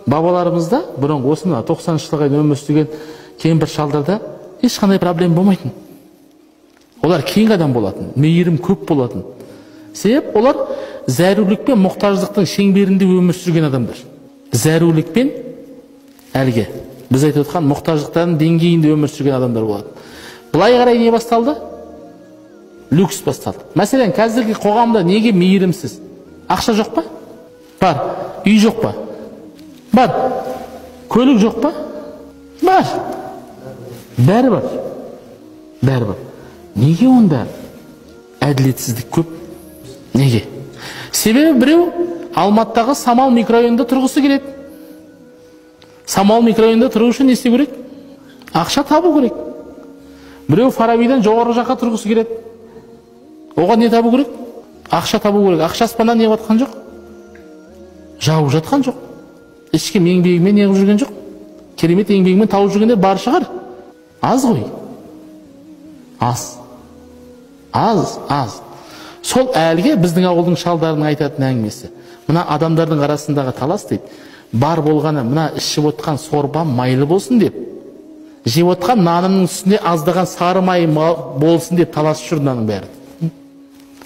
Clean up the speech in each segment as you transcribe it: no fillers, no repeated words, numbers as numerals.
Бабаларымызда бұрын осыны 90-шы жылға дейін өмір сүрген кемпір шалдарда ешқандай проблема болмайтын. Олар кең адам болатын, мейірім көп болатын. Себеп олар зәрулік пен мұқтаждықтың шеңберінде өмір сүрген адамдар. Зәрулік пен әлгі біз айтып отқан мұқтаждықтардың деңгейінде өмір сүрген адамдар болады. Былай қарай не басталды? Люкс басталды. Мәселен, қазіргі қоғамда неге мейірімсіз? Ақша жоқ па? Бар. Үй жоқ па? Бар. Көлік жоқ па? Бар. Бәрі бар. Бәрі бар. Неге онда әділетсіздік көп? Неге? Себебі біреу Алматыдағы Самал микрорайонында тұрғысы келеді. Самал микрорайонында тұру үшін не істеу керек? Ақша табу керек. Біреу Фарабидан жоғары жаққа тұрғысы келеді. Оған не табу керек? Ақша табу керек. Ақша аспаннан не жатқан жоқ? Жауып жатқан жоқ. Ешкім еңбегімен неғып жүрген жоқ. Керемет еңбегімен тауып жүргендер бар шығар. Аз ғой. Аз. Аз. Сол әлге біздің ауылдың шалдарының айтатын әңгімесі. Мына адамдардың арасындағы талас дейді. Бар болғаны мына ішіп отқан сорпам майлы болсын деп, жеп отқан нанымның үстінде аздаған сары май болсын деп таласып жүр мынаның бәрі.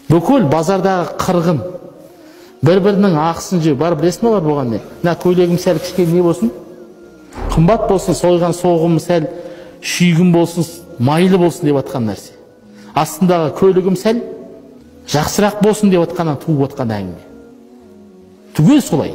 Бүкіл базардағы қырғын, бір-бірінің ақысын жеу, бар білесің ба бар болған не? Мына көйлегім сәл кішкене не болсын? Қымбат болсын, сойған соғым сәл шүйгім болсын, майлы болсын деп атқан нәрсе. Астындағы көйлегім сәл жақсырақ болсын деп атқаннан туып атқан әңгіме. Түгел солай.